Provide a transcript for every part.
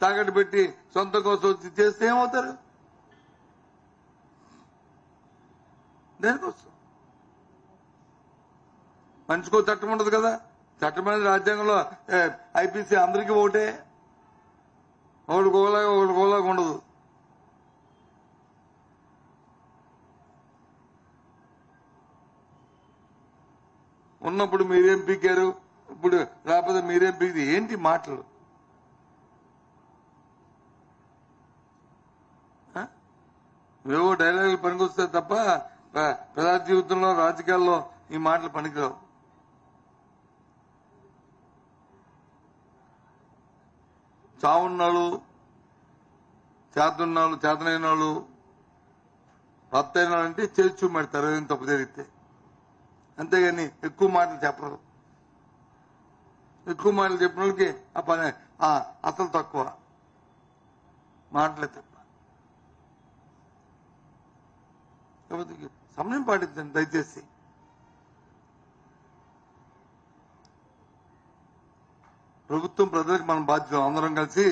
తాకట్టు పెట్టి సొంత కోసం వచ్చి చేస్తే ఏమవుతారు? దేనికోసం? మనిషికో చట్టం ఉండదు కదా. చట్టం అనేది రాజ్యాంగంలో ఐపీసీ అందరికీ ఒకటే, ఒకటి కోలాగా ఉండదు. ఉన్నప్పుడు మీరేం పీకారు, ఇప్పుడు లేకపోతే మీరేం పీకి ఏంటి మాటలు? ఏవో డైలాగులు పనికొస్తాయి తప్ప ప్రజా జీవితంలో రాజకీయాల్లో ఈ మాటలు పనికిరావు. చావున్నాళ్ళు, చేతనున్నాళ్ళు, చేతనైన వాళ్ళు, రత్తైన వాళ్ళంటే చేసి చూపెడతారు ఏం తప్పు జరిగితే. అంతేగాని ఎక్కువ మాటలు చెప్పరు. ఎక్కువ మాటలు చెప్పిన వాళ్ళకి ఆ పని అసలు తక్కువ మాటలే తప్ప. సమయం పాటించండి దయచేసి. ప్రభుత్వం ప్రజలకు మనం బాధ్యత, అందరం కలిసి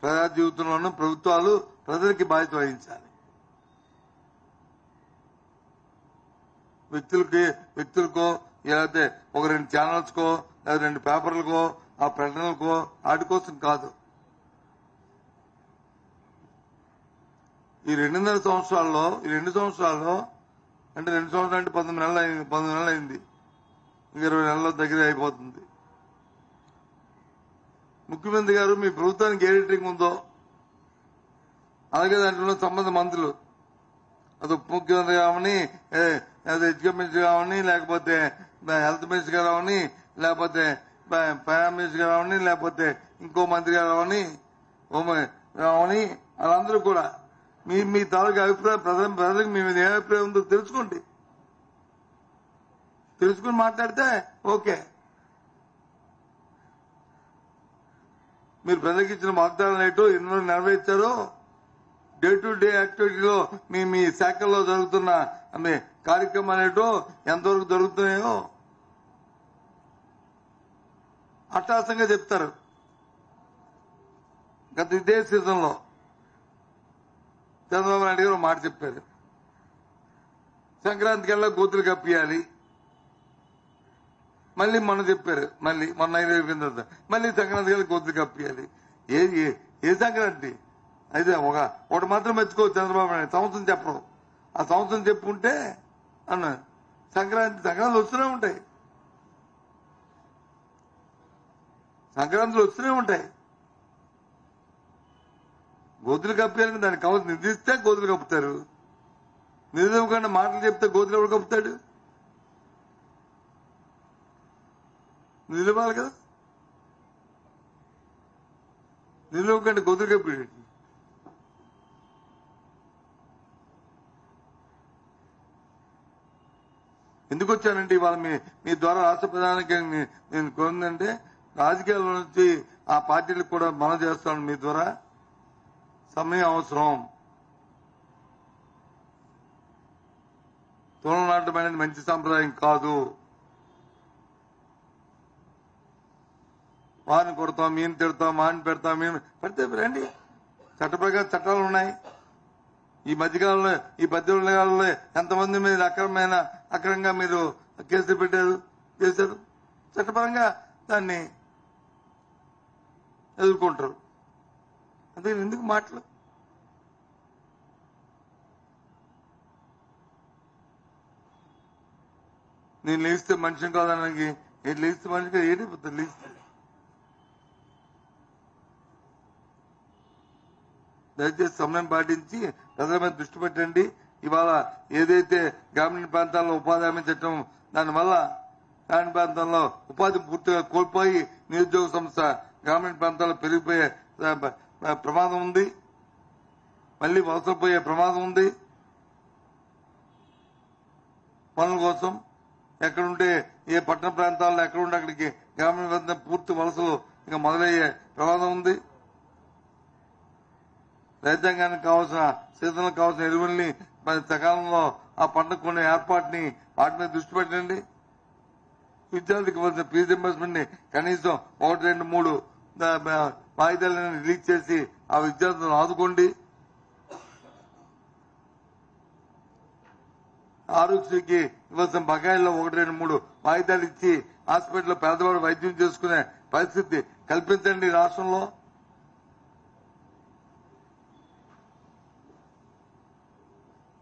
ప్రజా జీవితంలోనూ ప్రభుత్వాలు ప్రజలకి బాధ్యత వహించాలి. వ్యక్తులకో లేకపోతే ఒక 2 ఛానల్స్కో లేదా 2 పేపర్లకో ఆ ప్రకటనలకో వాటి కోసం కాదు. ఈ 2.5 సంవత్సరాల్లో అంటే 2 సంవత్సరాలు అంటే 19 నెలలు అయింది. 20 నెలల దగ్గర అయిపోతుంది. ముఖ్యమంత్రి గారు మీ ప్రభుత్వానికి ఏ రేటింగ్ ఉందో అలాగే దాంట్లో సంబంధ మంత్రులు, అది ఉప ముఖ్యమంత్రి కావని, ఎడ్యుకేషన్ మినిస్టర్ కావని, లేకపోతే హెల్త్ మినిస్టర్ గారు కావని, లేకపోతే ఫైనాన్స్ మినిస్టర్ గారు కావని, లేకపోతే ఇంకో మంత్రి గారు కావని, రావని, వాళ్ళందరూ కూడా మీ తాలూకు అభిప్రాయం ప్రజలకు మీ మీద ఏ అభిప్రాయం ఉందో తెలుసుకోండి. తెలుసుకుని మాట్లాడితే ఓకే. మీరు ప్రజలకు ఇచ్చిన వాగ్దానాలు ఏంటో, ఎన్నో నెరవేర్చారో, డే టు డే యాక్టివిటీలో మీ శాఖల్లో జరుగుతున్న కార్యక్రమాలు ఏంటో, ఎంతవరకు జరుగుతున్నాయో అట్టాసంగా చెప్తారు. గత ఇదే సీజన్లో చంద్రబాబు నాయుడు గారు మాట చెప్పారు, సంక్రాంతికి వెళ్ళా గోతులు కప్పియాలి. మళ్ళీ మొన్న చెప్పారు, మొన్న అయిపోయిన తర్వాత మళ్ళీ సంక్రాంతికి వెళ్ళి గోతులు కప్పియాలి. ఏ సంక్రాంతి అయితే ఒకటి మాత్రం మెచ్చుకోవచ్చు చంద్రబాబు నాయుడు, సంవత్సరం చెప్పరు. ఆ సంవత్సరం చెప్పుకుంటే అన్న సంక్రాంతి వస్తూనే ఉంటాయి, సంక్రాంతులు వస్తూనే ఉంటాయి. గోతులు కప్పారని దానికి కావాల్సి నిధిస్తే గోతులు కప్పుతారు. నిధులు ఇవ్వకుండా మాటలు చెప్తే గోతులు ఎవరు కప్పుతాడు? నిధులు ఇవ్వాలి కదా. నిధులు ఇవ్వకుండా గోతులు కప్పాడు. ఎందుకు వచ్చానంటే ఇవాళ మీ ద్వారా రాష్ట్ర ప్రధానికి నేను కోరిందంటే, రాజకీయాల నుంచి ఆ పార్టీలకు కూడా మనం చేస్తాను. మీ ద్వారా సమయం అవసరం. తోలం నాటం అనేది మంచి సంప్రదాయం కాదు. వారిని కొడతాం, మీను తిడతాం, మాని పెడతాం, మేము పెడితే రండి. చట్ట ప్రకారం చట్టాలు ఉన్నాయి. ఈ మధ్యకాలంలో ఈ 18 నెలల్లో ఎంతమంది మీద అక్రమంగా మీరు కేసులు పెట్టారు, చేశారు. చట్టపరంగా దాన్ని ఎదుర్కొంటారు. అదే ఎందుకు మాటలు? నేను లేస్తే మనిషిని కాదనకి లేస్తే మనిషిగా ఏడిపోతుంది. లేస్తే దయచేసి సమయం పాటించి ప్రజల మీద దృష్టి పెట్టండి. ఇవాళ ఏదైతే గ్రామీణ ప్రాంతాల్లో ఉపాధి హామీ చట్టం, దానివల్ల గ్రామీణ ప్రాంతాల్లో ఉపాధి పూర్తిగా కోల్పోయి నిరుద్యోగ సంస్థ గ్రామీణ ప్రాంతాల్లో పెరిగిపోయే ప్రమాదం ఉంది. మళ్లీ వలసపోయే ప్రమాదం ఉంది. పనుల కోసం ఎక్కడుంటే ఏ పట్టణ ప్రాంతాల్లో ఎక్కడుంటే అక్కడికి గ్రామీణ ప్రాంతం పూర్తి వలసలు ఇంకా మొదలయ్యే ప్రమాదం ఉంది. రైతాంగానికి కావాల్సిన సీజన్లకు కావాల్సిన ఎరువుల్ని సకాలంలో ఆ పంట కొనే ఏర్పాటుని వాటి మీద దృష్టి పెట్టండి. విద్యార్థికి ఇవ్వాల్సిన ఫీజు రింబర్స్మెంట్ ని కనీసం 1, 2, 3 వాయిదాలను రిలీజ్ చేసి ఆ విద్యార్థులను ఆదుకోండి. ఆరోగ్యశ్రీకి ఇవ్వాల్సిన బకాయిల్లో 1, 2, 3 వాయిదాలు ఇచ్చి హాస్పిటల్లో పేదవాడు వైద్యం చేసుకునే పరిస్థితి కల్పించండి రాష్ట్రంలో.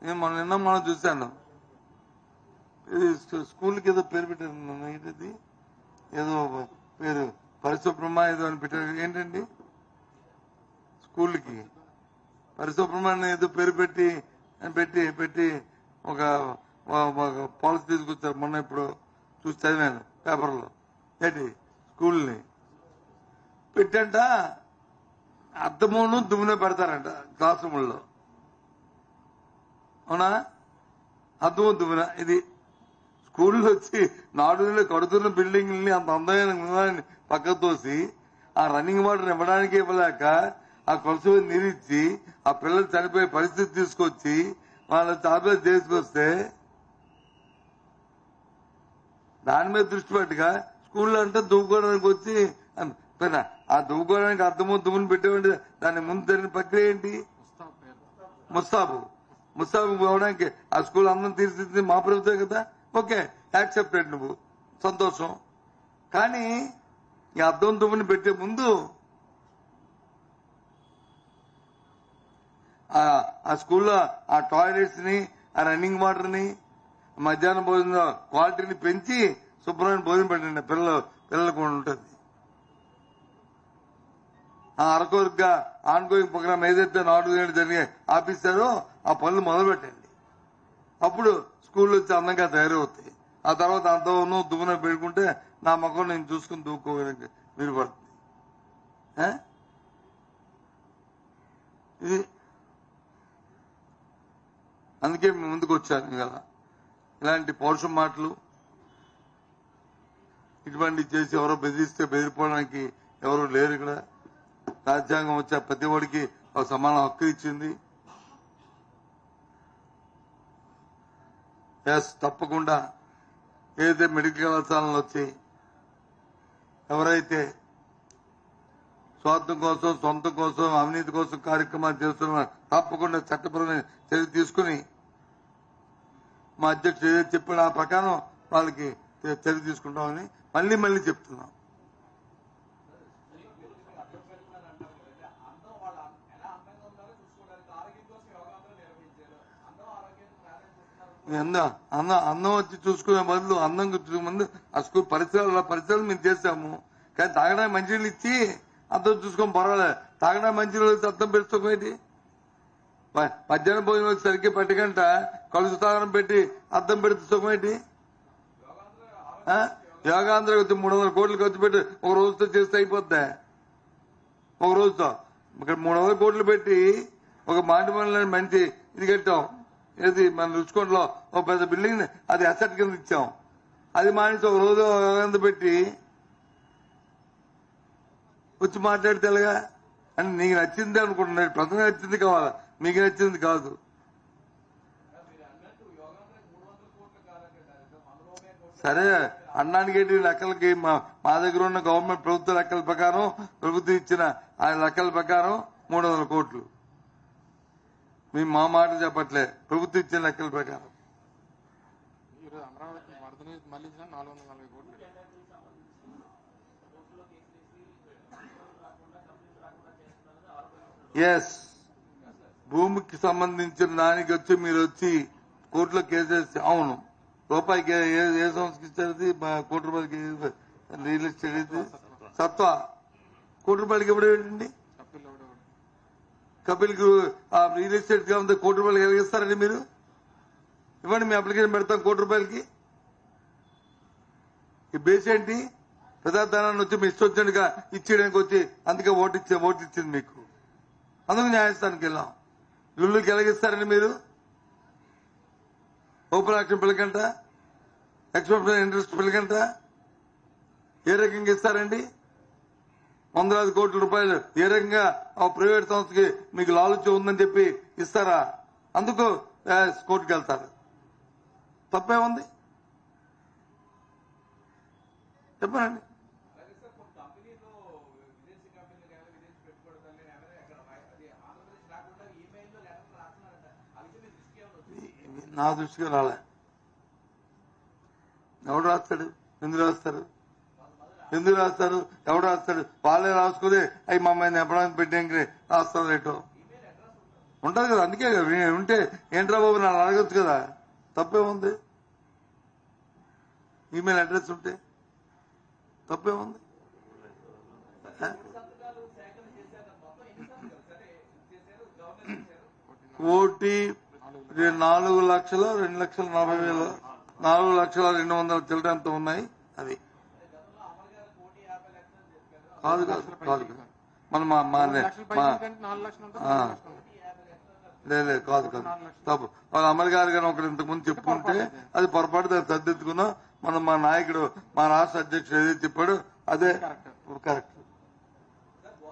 నిన్న మనం చూశాను, ఇది స్కూల్కి ఏదో పేరు పెట్టారు, ఏంటది ఏదో పేరు పరిశుభ్రమ ఏదో అని పెట్టారు. ఏంటండి స్కూల్కి పరిశుభ్రమాన్ని ఏదో పేరు పెట్టి పెట్టి ఒక పాలసీ తీసుకొచ్చారు. మొన్న ఇప్పుడు చూసి చదివాను పేపర్లో. ఏంటి స్కూల్ని పెట్టంట అద్దమును దుమ్మున పెడతారంట క్లాస్ రూముల్లో. అవునా? అద్దము దుమ్మున. ఇది స్కూల్లో వచ్చి నాడులో కడుతున్న బిల్డింగ్ని అంత అందమైన పక్కకు తోసి ఆ రన్నింగ్ వాటర్ ఇవ్వడానికి ఇవ్వలేక ఆ కొలసి నీరిచ్చి ఆ పిల్లలు చనిపోయే పరిస్థితి తీసుకొచ్చి వాళ్ళ టాబ్లెట్ చేసుకొస్తే దాని మీద దృష్టి పెట్టగా స్కూల్లో అంటే దువ్వుకోవడానికి వచ్చి ఆ దువ్వుకోవడానికి అర్థము దుమ్ముని పెట్టేవంటి దాని ముందు జరిగిన ప్రక్రియ ఏంటి? ముస్తాబు పోవడానికి ఆ స్కూల్ అందరం తీర్చిదిద్ది మా ప్రభుత్వం కదా. ఓకే, యాక్సెప్టెడ్, నువ్వు సంతోషం. కానీ ఈ అద్దం దుమ్ముని పెట్టే ముందు ఆ స్కూల్లో ఆ టాయిలెట్స్ ని, ఆ రన్నింగ్ వాటర్ ని, మధ్యాహ్నం భోజన క్వాలిటీని పెంచి శుభ్రమైన భోజనం పెట్టండి. పిల్లలకు ఉంటుంది. ఆ అరకొరగా ఆన్గోయింగ్ ప్రోగ్రామ్ ఏదైతే 4 ఏళ్ళు జరిగే ఆపిస్తారో ఆ పనులు మొదలు పెట్టండి. అప్పుడు స్కూల్ వచ్చి అందంగా తయారవుతాయి. ఆ తర్వాత అంతను దువ్వున పెట్టుకుంటే నా మొక్కను నేను చూసుకుని దూకోవడానికి వీలు పడుతుంది. ఇది అందుకే మేము ముందుకు వచ్చాను కదా. ఇలాంటి పౌరుషం మాటలు ఇటువంటి చేసి ఎవరో బెదిరిస్తే బెదిరిపోవడానికి ఎవరు లేరు ఇక్కడ. రాజ్యాంగం వచ్చే ప్రతి ఒడికి ఒక సమాన హక్కు ఇచ్చింది. ఎస్, తప్పకుండా ఏదైతే మెడికల్ కళాశాలలో వచ్చి ఎవరైతే స్వార్థం కోసం, సొంతం కోసం, అవినీతి కోసం కార్యక్రమాలు చేస్తున్నారు, తప్పకుండా చట్టపరమైన చర్య తీసుకుని మా అధ్యక్షుడు ఏదైతే చెప్పాడో ఆ ప్రకారం వాళ్ళకి చర్య తీసుకుంటామని మళ్ళీ చెప్తున్నాం. అన్నం వచ్చి చూసుకునే బదులు అన్నం ముందు ఆ స్కూల్ పరిసరాలు మేము చేశాము. కానీ తాగడానికి మంచినీళ్ళు ఇచ్చి అద్దం చూసుకొని పర్వాలేదు. తాగడానికి మంచినీళ్ళు అద్దం పెట్టుకోమేంటి? మధ్యాహ్నం భోజనం సరిగ్గా పెట్టకంట కలుసు తాగడం పెట్టి అద్దం పెడితే సుఖమేంటి? యోగాంధ్ర వచ్చి 300 కోట్లు ఖర్చు పెట్టి ఒక రోజుతో చేస్తే అయిపోద్దా? ఒక రోజుతో ఇక్కడ 300 కోట్లు పెట్టి ఒక మాటిమల్లని మంచి ఇది కట్టాం. ఏది మన రుచికొండలో ఒక పెద్ద బిల్డింగ్ అది అసెట్ కింద ఇచ్చాం. అది మానేసి ఒక రోజు యోగాంధ్ర పెట్టి వచ్చి మాట్లాడితే ఎలాగా? అంటే నీకు నచ్చింది అనుకుంటున్నాడు. ప్రజలకు నచ్చింది కావాలా, మీకు నచ్చింది కాదు. సరే, అన్నానికి లెక్కలకి మా దగ్గర ఉన్న గవర్నమెంట్ ప్రభుత్వ లెక్కల ప్రకారం, ప్రభుత్వం ఇచ్చిన ఆ లెక్కల ప్రకారం 300 కోట్లు. మేము మా మాట చెప్పట్లే, ప్రభుత్వం ఇచ్చిన లెక్కల ప్రకారం. ఎస్, భూమికి సంబంధించిన దానికి వచ్చి మీరు వచ్చి కోర్టులో కేసేసి, అవును రూపాయికి ఏ సంస్థకి ఇచ్చారు? ₹1 రియల్ ఎస్టేట్ సత్వా ₹1 ఇవ్వడం. కపిల్ రియల్ ఎస్టేట్ గా ఉంది ₹1 కలిగిస్తారండి మీరు? ఇవ్వండి, మీ అప్లికేషన్ పెడతాం ₹1. ఈ బేస్ ఏంటి? ప్రజాధనాన్ని వచ్చి మీ ఇష్టం వచ్చినట్టుగా ఇచ్చేయడానికి వచ్చి అందుకే ఓటు ఇచ్చింది మీకు. అందుకు న్యాయస్థానానికి వెళ్ళాం. ఇల్లుకి ఎలాగిస్తారండి మీరు? ఓపెన్ యాక్షన్ పిల్లకంట, ఎక్స్పెక్టెడ్ ఇంట్రెస్ట్ పిల్లకంట ఏ రకంగా ఇస్తారండి? ₹100,000 కోట్ల ఏ రకంగా ప్రైవేట్ సంస్థకి మీకు లాలూచి ఉందని చెప్పి ఇస్తారా? అందుకు కోర్టుకు వెళ్తారు. తప్పే ఉంది చెప్పండి. నా దృష్టికి రాలే. ఎవడు రాస్తాడు? ఎందుకు రాస్తారు? ఎవడు రాస్తాడు? వాళ్ళే రాసుకుని అవి మా అమ్మాయిని ఎప్పడానికి పెట్టడానికి రాస్తారు రేటు ఉంటది కదా. అందుకే ఉంటే ఏంట్రా బాబు నన్ను అడగచ్చు కదా, తప్పేముంది? ఈమెయిల్ అడ్రస్ ఉంటే తప్పేముంది? కోటి 4,02,40,000 4,02,200 చిల్లర ఎంత ఉన్నాయి అవి. కాదు మనం లేదు కాదు తప్పు. వాళ్ళు అమర్ గారు ఒకరు ఇంతకుముందు చెప్పుకుంటే అది పొరపాటు సర్దిద్దుకున్నాం. మనం మా నాయకుడు మా రాష్ట్ర అధ్యక్షుడు ఏదైతే చెప్పాడు అదే కరెక్ట్.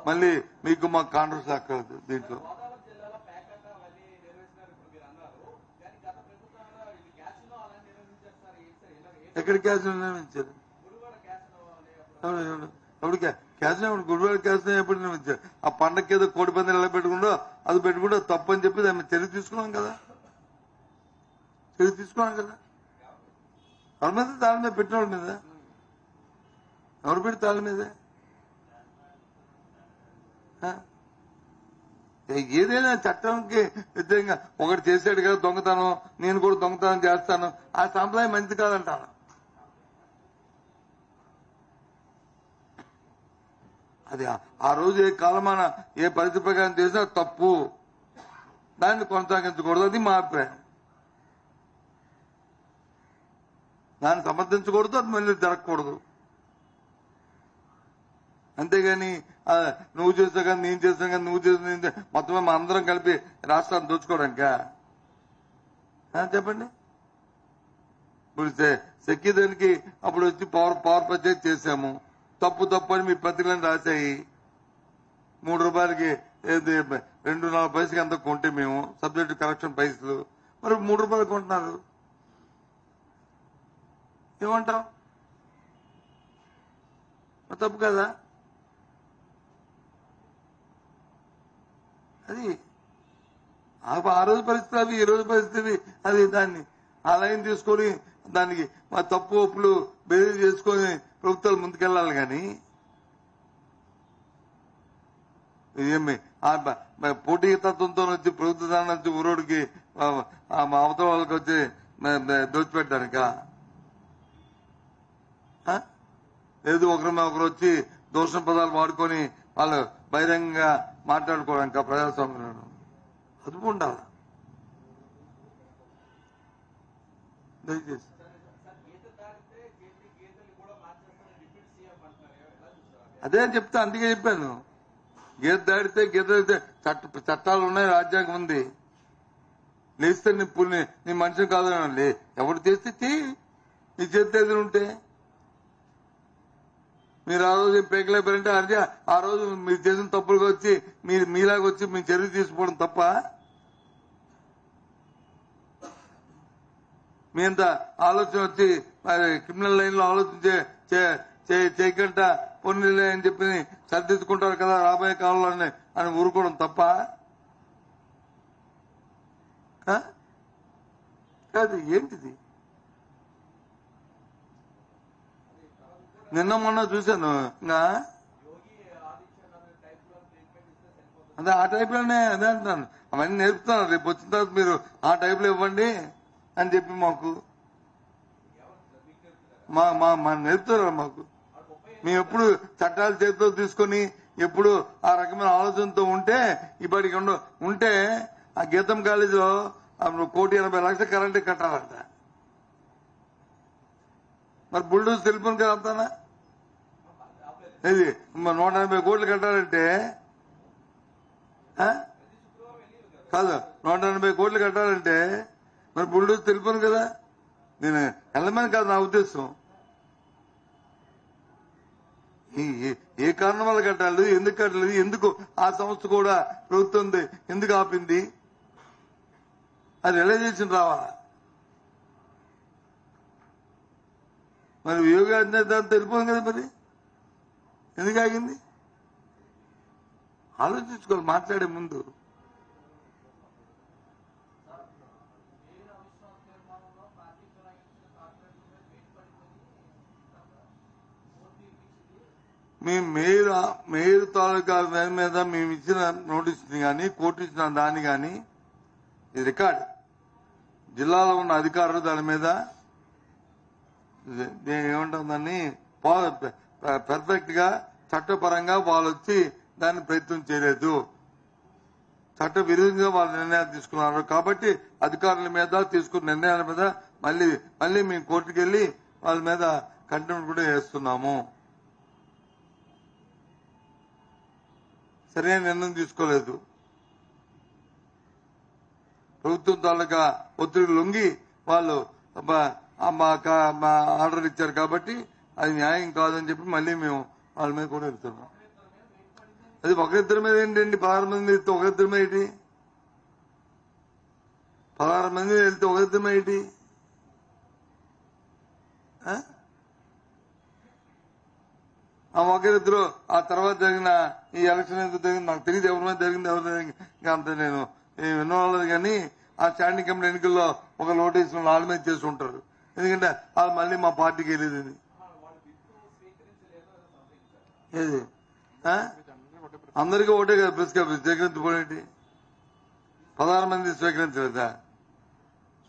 మళ్ళీ మీకు మాకు కాంట్రవర్సీ అక్కర్లేదు దీంట్లో. ఎక్కడ క్యాష్ నిర్మించారు? ఎప్పుడు క్యాష్ గుడివాడ క్యాష్ ఎప్పుడు నిర్మించారు? ఆ పండగకి ఏదో కోడి పందాలు ఎలా పెట్టుకుంటో అది పెట్టుకుంటే తప్పు అని చెప్పి దాన్ని చర్య తీసుకున్నాం కదా. ఎవరి మీద? తాళ మీద పెట్టిన వాళ్ళ మీద. ఎవరు పెట్టి తాళ మీద? ఏదైనా చట్టానికి వ్యతిరేకంగా ఒకటి చేశాడు కదా దొంగతనం, నేను కూడా దొంగతనం చేస్తాను, ఆ సాంప్రదాయం మంచిది కాదంటాను. అది ఆ రోజు ఏ కాలమాన ఏ పరిస్థితి ప్రకారం చేసినా తప్పు, దాన్ని కొనసాగించకూడదు. అది మా అభిప్రాయం. దాన్ని సమర్థించకూడదు, అది మళ్ళీ జరగకూడదు. అంతేగాని నువ్వు చేస్తా కానీ నేను చేస్తాను కానీ నువ్వు చేసిన మొత్తమే మా అందరం కలిపి రాష్ట్రాన్ని దోచుకోవడానికా? చెప్పండి. ఇప్పుడు సెక్కిదానికి అప్పుడు వచ్చి పవర్ పర్చేజ్ చేశాము, తప్పు అని మీ పత్రికలను రాశాయి. 3 రూపాయలకి 2-4 పైసలకి అంత కొంటే మేము సబ్జెక్టు కరెక్షన్ పైసలు, మరి 3 రూపాయలు కొంటున్నారు. ఏమంటాం? తప్పు కదా అది. ఆ రోజు పరిస్థితి అవి, ఈ రోజు పరిస్థితి అది. దాన్ని ఆ లైన్ తీసుకొని దానికి మా తప్పు ఒప్పులు బేరీ చేసుకొని ప్రభుత్వాలు ముందుకెళ్లాలి. కానీ ఏమి పోటీ తత్వంతో వచ్చి ప్రభుత్వ దాని నుంచి ఊరోడికి అవతల వాళ్ళకి వచ్చి దోచిపెట్టడానిక? లేదు ఒకరు వచ్చి దూషణ పదాలు వాడుకొని వాళ్ళు బహిరంగంగా మాట్లాడుకోవడానికి ప్రజాస్వామ్యం అదుపు ఉండాలి. దయచేసి అదే చెప్తా, అందుకే చెప్పాను. గీత దాడితే చట్టాలు ఉన్నాయి, రాజ్యాంగం ఉంది. లేస్తే నీ మనిషిని కాదు. ఎవరు చేస్తే చెయ్యి, నీ చేతి ఎదురు ఉంటే. మీరు ఆ రోజు పేకలేపారంటే అదే ఆ రోజు మీరు చేసిన తప్పులుగా వచ్చి మీలాగా వచ్చి మీ చర్య తీసుకోవడం తప్ప. మీ అంత ఆలోచన వచ్చి క్రిమినల్ లైన్ లో ఆలోచించే చేయకుండా పొన్నిలే అని చెప్పి సర్దిద్దుకుంటారు కదా రాబోయే కాలంలో అని ఊరుకోవడం తప్ప కాదు. ఏంటిది? నిన్న మొన్న చూశాను. ఇంకా అదే ఆ టైప్లోనే అదే అంటున్నాను. అవన్నీ నేర్పుతున్నాను. రేపు వచ్చిన తర్వాత మీరు ఆ టైప్లో ఇవ్వండి అని చెప్పి మాకు నేర్పుతున్నారు. మాకు మేము ఎప్పుడు చట్టాలు చేతితో తీసుకొని ఎప్పుడు ఆ రకమైన ఆలోచనతో ఉంటే ఇప్పటికి ఉంటే ఆ గీతం కాలేజీలో 1,80,00,000 కరెంటు కట్టాలంట. మరి బుల్డోజ్ తెలిపను కదా అంతానా? ఇది 180 కోట్లు కట్టాలంటే కాదు, 180 కోట్లు కట్టాలంటే మరి బుల్డోజ్ తెలిపను కదా. నేను వెళ్ళమని కాదు నా ఉద్దేశం. ఏ కారణం వల్ల కట్టాలి, ఎందుకు కట్టలేదు, ఎందుకు ఆ సంస్థ కూడా ప్రభుత్వం ఎందుకు ఆపింది, అది రియలైజేషన్ రావాలా. మరి యోగా దాన్ని తెలిపోదు కదా, మరి ఎందుకు ఆగింది ఆలోచించుకోవాలి మాట్లాడే ముందు. మేయర్ తాలూకా మీద మేము ఇచ్చిన నోటీసుని కానీ కోర్టు ఇచ్చిన దాన్ని కానీ ఇది రికార్డ్. జిల్లాలో ఉన్న అధికారులు దాని మీద ఏమంటుందని పర్ఫెక్ట్ గా చట్టపరంగా వాళ్ళు వచ్చి దాన్ని ప్రయత్నం చేయలేదు. చట్ట విరుద్ధంగా వాళ్ళు నిర్ణయాలు తీసుకున్నారు. కాబట్టి అధికారుల మీద తీసుకున్న నిర్ణయాల మీద మళ్ళీ మేము కోర్టుకు వెళ్లి వాళ్ళ మీద కంటెంప్ట్ కూడా చేస్తున్నాము. సరైన నిర్ణయం తీసుకోలేదు. ప్రభుత్వం తాలూకా ఒత్తిడి లొంగి వాళ్ళు ఆర్డర్ ఇచ్చారు కాబట్టి అది న్యాయం కాదని చెప్పి మళ్ళీ మేము వాళ్ళ మీద కూడా వెళ్తున్నాం. అది ఒకరిద్దరి మీద ఏంటండి, 16 మంది వెళ్తే ఒకరిద్దరి మీద ఏంటి, 16 మంది వెళ్తే ఒకరిద్దరి మీద ఏంటి? ఒకరిద్దరు ఆ తర్వాత జరిగిన ఈ ఎలక్షన్ ఎంత జరిగింది నాకు తెలియదు. ఎవరి మీద జరిగింది ఎవరి మీద అంత నేను వినవాలేదు. కానీ ఆ స్టాండింగ్ కమిటీ ఎన్నికల్లో ఒక నోటీసులు వాళ్ళ మీద చేసి ఉంటారు. ఎందుకంటే వాళ్ళు మళ్ళీ మా పార్టీకి వెళ్ళేది. ఏది అందరికీ ఒకటే కదా ప్రెస్ కాపీ స్వీకరించబోయేటి. 16 మంది స్వీకరించలేదా?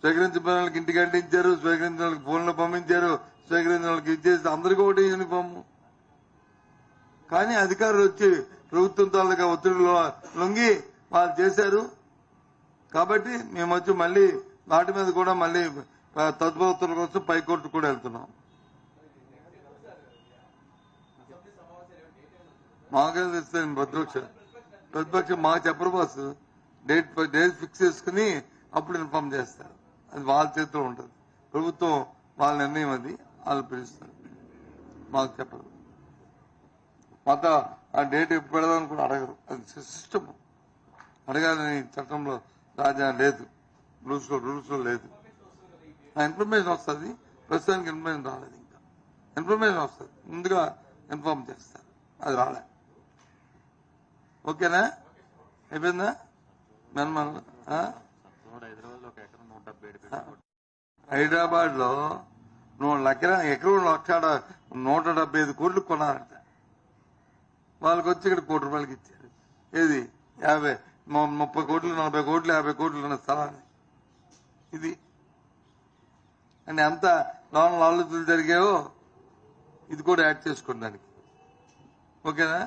స్వీకరించిన వాళ్ళకి ఇంటికి అంటించారు, స్వీకరించిన వాళ్ళకి ఫోన్లో పంపించారు, స్వీకరించిన వాళ్ళకి ఇచ్చేసి అందరికీ ఒకటే యూనిఫామ్. కానీ అధికారులు వచ్చి ప్రభుత్వం తాలూకా ఒత్తిడిలో లొంగి వాళ్ళు చేశారు. కాబట్టి మేము వచ్చి మళ్ళీ వాటి మీద కూడా మళ్ళీ తదుపరి కోసం పైకోర్టు కూడా వెళ్తున్నాం. మాకేం తెస్తాను ప్రతిపక్షం మాకు చెప్పరు బాస్. డేట్ ఫిక్స్ చేసుకుని అప్పుడు ఇన్ఫార్మ్ చేస్తారు. అది వాళ్ళ చేతిలో ఉంటుంది. ప్రభుత్వం వాళ్ళ నిర్ణయం, అది వాళ్ళు పిలుస్తారు, మాకు చెప్పరు. మాతో ఆ డేట్ ఎప్పుడు పెడదామని కూడా అడగరు. అది సిస్టమ్. అడగాలని చట్టంలో రాజా లేదు, రూల్స్ లో లేదు. ఇన్ఫర్మేషన్ వస్తుంది. ప్రస్తుతానికి ఇన్ఫర్మేషన్ రాలేదు. ఇంకా ఇన్ఫర్మేషన్ వస్తుంది, ముందుగా ఇన్ఫార్మ్ చేస్తారు. అది రాలే. ఓకేనా? అయిపోయిందా? హైదరాబాద్ లో 175 కోట్లు కొన్నారంట. వాళ్ళకి వచ్చి ఇక్కడ ₹1 కోటి ఇచ్చారు. ఏది 30 కోట్లు 40 కోట్లు 50 కోట్లు ఉన్న స్థలాన్ని. ఇది అంటే ఎంత లోన్ లాలుతులు జరిగాయో ఇది కూడా యాడ్ చేసుకోండి దానికి. ఓకేనా?